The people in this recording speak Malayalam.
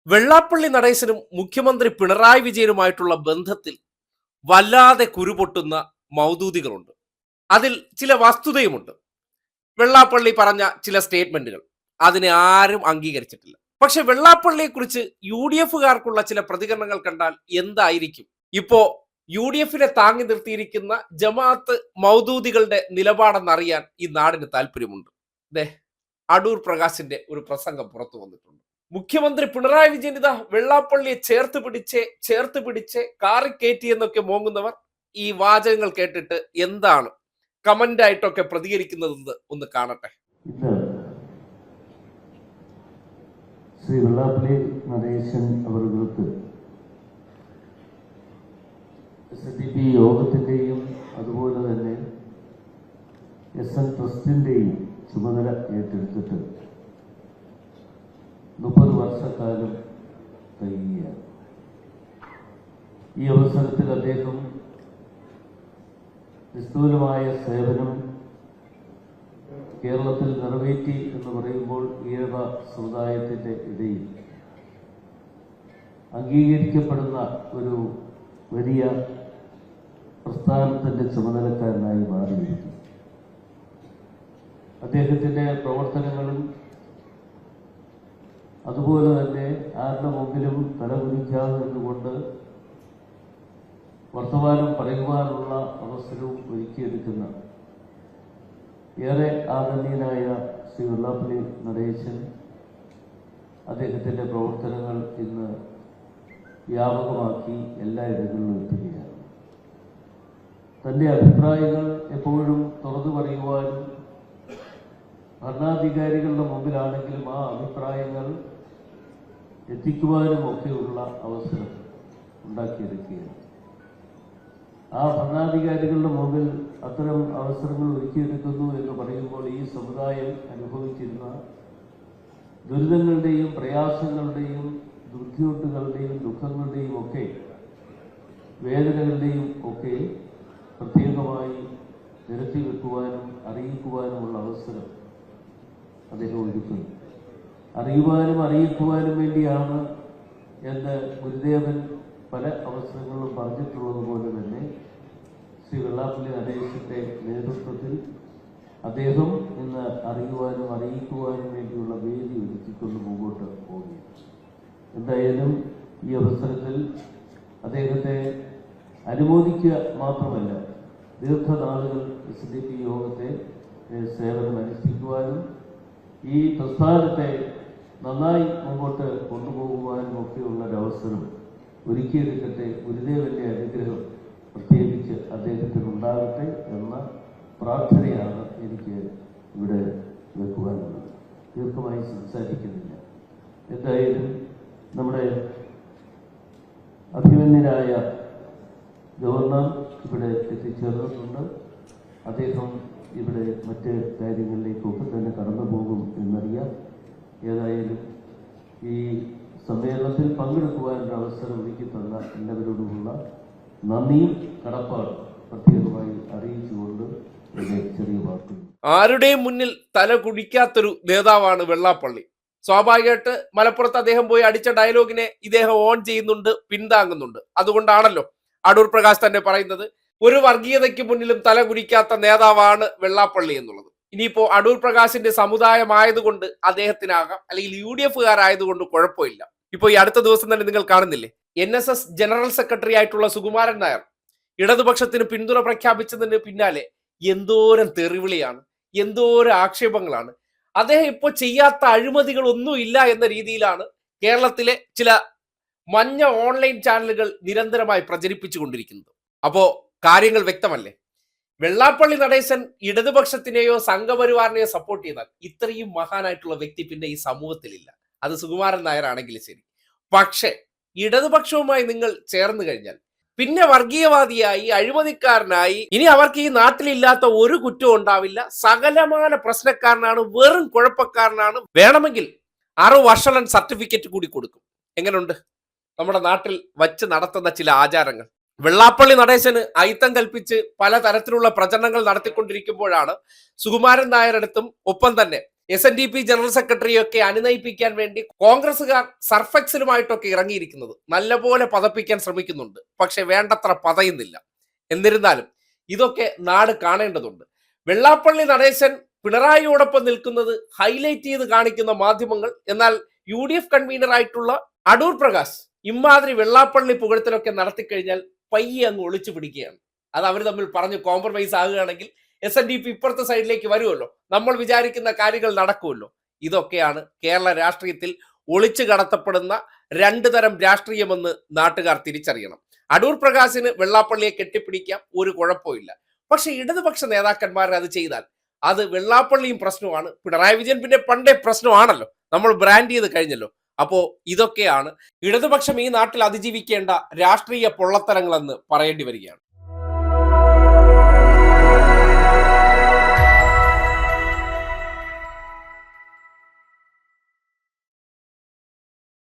വെള്ളാപ്പള്ളി നടേശനും മുഖ്യമന്ത്രി പിണറായി വിജയനുമായിട്ടുള്ള ബന്ധത്തിൽ വല്ലാതെ കുരുപൊട്ടുന്ന മൗദൂദികളുണ്ട്. അതിൽ ചില വസ്തുതയുമുണ്ട്. വെള്ളാപ്പള്ളി പറഞ്ഞ ചില സ്റ്റേറ്റ്മെന്റുകൾ അതിനെ ആരും അംഗീകരിച്ചിട്ടില്ല. പക്ഷെ വെള്ളാപ്പള്ളിയെ കുറിച്ച് യു ഡി എഫുകാർക്കുള്ള ചില പ്രതികരണങ്ങൾ കണ്ടാൽ എന്തായിരിക്കും? ഇപ്പോ യു ഡി എഫിനെ താങ്ങി നിർത്തിയിരിക്കുന്ന ജമാഅത്ത് മൗദൂദികളുടെ നിലപാടെന്നറിയാൻ ഈ നാടിന് താല്പര്യമുണ്ട്. അടൂർ പ്രകാശിന്റെ ഒരു പ്രസംഗം പുറത്തു വന്നിട്ടുണ്ട്. മുഖ്യമന്ത്രി പിണറായി വിജയൻ ഇതാ വെള്ളാപ്പള്ളിയെ ചേർത്ത് പിടിച്ച് കാറി കയറ്റി എന്നൊക്കെ മോങ്ങുന്നവർ ഈ വാചകങ്ങൾ കേട്ടിട്ട് എന്താണ് കമന്റ് ആയിട്ടൊക്കെ പ്രതികരിക്കുന്നതെന്ന് ഒന്ന് കാണട്ടെ. ശ്രീ വെള്ളാപ്പള്ളി നടേശൻ അവർക്ക് SNDP യോഗത്തിന്റെയും അതുപോലെ തന്നെ SN ട്രസ്റ്റിന്റെയും ചുമതല ഏറ്റെടുത്തിട്ട് 30 വർഷക്കാലം കഴിയുകയാണ്. ഈ അവസരത്തിൽ അദ്ദേഹം നിസ്തൂലമായ സേവനം കേരളത്തിൽ നിറവേറ്റി എന്ന് പറയുമ്പോൾ ഈഴവ സമുദായത്തിന്റെ ഇടയിൽ അംഗീകരിക്കപ്പെടുന്ന ഒരു വലിയ പ്രസ്ഥാനത്തിന്റെ ചുമതലക്കാരനായി മാറിയിരിക്കും. അദ്ദേഹത്തിന്റെ പ്രവർത്തനങ്ങളും അതുപോലെ തന്നെ ആരുടെ മുമ്പിലും തലകുനിക്കാതെ നിന്നുകൊണ്ട് വർത്തമാനം പറയുവാനുള്ള അവസരവും ഒരുക്കിയെടുക്കുന്ന ഏറെ ആദരണീയനായ ശ്രീ വെള്ളാപ്പള്ളി നടേശൻ അദ്ദേഹത്തിന്റെ പ്രവർത്തനങ്ങൾ ഇന്ന് വ്യാപകമാക്കി എല്ലായിടങ്ങളിലും എത്തുകയാണ്. തന്റെ അഭിപ്രായങ്ങൾ എപ്പോഴും തുറന്നു പറയുവാനും ഭരണാധികാരികളുടെ മുമ്പിലാണെങ്കിലും ആ അഭിപ്രായങ്ങൾ എത്തിക്കുവാനും ഒക്കെയുള്ള അവസരം ഉണ്ടാക്കിയെടുക്കുകയാണ്. ആ ഭരണാധികാരികളുടെ മുമ്പിൽ അത്തരം അവസരങ്ങൾ ഒരുക്കിയെടുക്കുന്നു എന്ന് പറയുമ്പോൾ ഈ സമുദായം അനുഭവിച്ചിരുന്ന ദുരിതങ്ങളുടെയും പ്രയാസങ്ങളുടെയും ബുദ്ധിമുട്ടുകളുടെയും ദുഃഖങ്ങളുടെയും ഒക്കെ വേദനകളുടെയും ഒക്കെ പ്രത്യേകമായി നിരത്തി വെക്കുവാനും അറിയിക്കുവാനുമുള്ള അവസരം അദ്ദേഹം ഒരുക്കുന്നു. അറിയുവാനും അറിയിക്കുവാനും വേണ്ടിയാണ് എന്ന് ഗുരുദേവൻ പല അവസരങ്ങളിലും പറഞ്ഞിട്ടുള്ളതുപോലെ തന്നെ ശ്രീ വെള്ളാപ്പള്ളി നടേശന്റെ നേതൃത്വത്തിൽ അദ്ദേഹം ഇന്ന് അറിയുവാനും അറിയിക്കുവാനും വേണ്ടിയുള്ള വേദി ഒരുക്കിക്കൊണ്ട് മുമ്പോട്ട് പോവുകയാണ്. എന്തായാലും ഈ അവസരത്തിൽ അദ്ദേഹത്തെ അനുമോദിക്കുക മാത്രമല്ല, ദീർഘനാളുകൾ SNDP യോഗത്തെ സേവനം അനുഷ്ഠിക്കുവാനും ഈ പ്രസ്ഥാനത്തെ നന്നായി മുമ്പോട്ട് കൊണ്ടുപോകുവാനും ഒക്കെയുള്ള ഒരവസരം ഒരുക്കിയെടുക്കട്ടെ. ഗുരുദേവന്റെ അനുഗ്രഹം പ്രത്യേകിച്ച് അദ്ദേഹത്തിന് ഉണ്ടാകട്ടെ എന്ന പ്രാർത്ഥനയാണ് എനിക്ക് ഇവിടെ വെക്കുവാനുള്ളത്. ദീർഘമായി സംസാരിക്കുന്നില്ല. എന്തായാലും നമ്മുടെ അഭിമന്യനായ ഗവർണർ ഇവിടെ എത്തിച്ചേർന്നിട്ടുണ്ട്. അദ്ദേഹം ഇവിടെ മറ്റ് കാര്യങ്ങളിലേക്കൊക്കെ തന്നെ കടന്നു പോകും എന്നറിയാം. ഏതായാലും ഈ സമ്മേളനത്തിൽ പങ്കെടുക്കുവാനുള്ള അവസരം ഒരുക്കി തന്ന എല്ലാവരോടുമുള്ള നന്ദിയും കടപ്പാടും പ്രത്യേകമായി അറിയിച്ചുകൊണ്ട് ചെറിയ വാക്കുകൾ. ആരുടെയും മുന്നിൽ തല കുടിക്കാത്തൊരു നേതാവാണ് വെള്ളാപ്പള്ളി. സ്വാഭാവികമായിട്ട് മലപ്പുറത്ത് അദ്ദേഹം പോയി അടിച്ച ഡയലോഗിനെ ഇദ്ദേഹം ഓൺ ചെയ്യുന്നുണ്ട്, പിന്താങ്ങുന്നുണ്ട്. അതുകൊണ്ടാണല്ലോ അടൂർ പ്രകാശ് തന്നെ പറയുന്നത് ഒരു വർഗീയതയ്ക്ക് മുന്നിലും തല കുടിക്കാത്ത നേതാവാണ് വെള്ളാപ്പള്ളി എന്നുള്ളത്. ഇനിയിപ്പോ അടൂർ പ്രകാശിന്റെ സമുദായമായതുകൊണ്ട് അദ്ദേഹത്തിനാകാം, അല്ലെങ്കിൽ UDF-കാരായതുകൊണ്ട് കുഴപ്പമില്ല. ഇപ്പൊ ഈ അടുത്ത ദിവസം തന്നെ നിങ്ങൾ കാണുന്നില്ലേ, NSS ജനറൽ സെക്രട്ടറി ആയിട്ടുള്ള സുകുമാരൻ നായർ ഇടതുപക്ഷത്തിന് പിന്തുണ പ്രഖ്യാപിച്ചതിന് പിന്നാലെ എന്തോരം തെറിവിളിയാണ്, എന്തോരം ആക്ഷേപങ്ങളാണ്. അദ്ദേഹം ഇപ്പൊ ചെയ്യാത്ത അഴിമതികൾ ഒന്നും ഇല്ല എന്ന രീതിയിലാണ് കേരളത്തിലെ ചില മഞ്ഞ ഓൺലൈൻ ചാനലുകൾ നിരന്തരമായി പ്രചരിപ്പിച്ചുകൊണ്ടിരിക്കുന്നത്. അപ്പോ കാര്യങ്ങൾ വ്യക്തമല്ലേ? വെള്ളാപ്പള്ളി നടേശൻ ഇടതുപക്ഷത്തിനെയോ സംഘപരിവാറിനെയോ സപ്പോർട്ട് ചെയ്താൽ ഇത്രയും മഹാനായിട്ടുള്ള വ്യക്തി പിന്നെ ഈ സമൂഹത്തിലില്ല. അത് സുകുമാരൻ നായർ ആണെങ്കിലും ശരി. പക്ഷെ ഇടതുപക്ഷവുമായി നിങ്ങൾ ചേർന്ന് കഴിഞ്ഞാൽ പിന്നെ വർഗീയവാദിയായി, അഴിമതിക്കാരനായി, ഇനി അവർക്ക് ഈ നാട്ടിലില്ലാത്ത ഒരു കുറ്റവും ഉണ്ടാവില്ല. സകലമാന പ്രശ്നക്കാരനാണ്, വെറും കുഴപ്പക്കാരനാണ്. വേണമെങ്കിൽ 6 വർഷം സർട്ടിഫിക്കറ്റ് കൂടി കൊടുക്കും. എങ്ങനെയുണ്ട് നമ്മുടെ നാട്ടിൽ വച്ച് നടത്തുന്ന ചില ആചാരങ്ങൾ? വെള്ളാപ്പള്ളി നടേശന് അയിത്തം കൽപ്പിച്ച് പലതരത്തിലുള്ള പ്രചരണങ്ങൾ നടത്തിക്കൊണ്ടിരിക്കുമ്പോഴാണ് സുകുമാരൻ നായരടുത്തും ഒപ്പം തന്നെ SNDP ജനറൽ സെക്രട്ടറിയൊക്കെ അനുനയിപ്പിക്കാൻ വേണ്ടി കോൺഗ്രസുകാർ സർഫെക്സിലുമായിട്ടൊക്കെ ഇറങ്ങിയിരിക്കുന്നത് നല്ലപോലെ പതപ്പിക്കാൻ ശ്രമിക്കുന്നുണ്ട്. പക്ഷെ വേണ്ടത്ര പതയുന്നില്ല. എന്നിരുന്നാലും ഇതൊക്കെ നാട് കാണേണ്ടതുണ്ട്. വെള്ളാപ്പള്ളി നടേശൻ പിണറായിയോടൊപ്പം നിൽക്കുന്നത് ഹൈലൈറ്റ് ചെയ്ത് കാണിക്കുന്ന മാധ്യമങ്ങൾ, എന്നാൽ UDF കൺവീനർ ആയിട്ടുള്ള അടൂർ പ്രകാശ് ഇമാതിരി വെള്ളാപ്പള്ളി പുകഴ്ത്തലൊക്കെ നടത്തിക്കഴിഞ്ഞാൽ പയ്യെ അങ്ങ് ഒളിച്ചു പിടിക്കുകയാണ്. അത് അവർ തമ്മിൽ പറഞ്ഞ് കോംപ്രമൈസ് ആകുകയാണെങ്കിൽ SNDP ഇപ്പുറത്തെ സൈഡിലേക്ക് വരുമല്ലോ, നമ്മൾ വിചാരിക്കുന്ന കാര്യങ്ങൾ നടക്കുമല്ലോ. ഇതൊക്കെയാണ് കേരള രാഷ്ട്രീയത്തിൽ ഒളിച്ചു കടത്തപ്പെടുന്ന രണ്ടു തരം രാഷ്ട്രീയമെന്ന് നാട്ടുകാർ തിരിച്ചറിയണം. അടൂർ പ്രകാശിന് വെള്ളാപ്പള്ളിയെ കെട്ടിപ്പിടിക്കാം, ഒരു കുഴപ്പമില്ല. പക്ഷെ ഇടതുപക്ഷ നേതാക്കന്മാർ അത് ചെയ്താൽ അത് വെള്ളാപ്പള്ളിയും പ്രശ്നമാണ്, പിണറായി വിജയൻ പിന്നെ പണ്ടേ പ്രശ്നമാണല്ലോ, നമ്മൾ ബ്രാൻഡ് ചെയ്ത് കഴിഞ്ഞല്ലോ. അപ്പോ ഇതൊക്കെയാണ് ഇടതുപക്ഷം ഈ നാട്ടിൽ അതിജീവിക്കേണ്ട രാഷ്ട്രീയ പൊള്ളത്തരങ്ങളെന്ന് പറയേണ്ടി വരികയാണ്.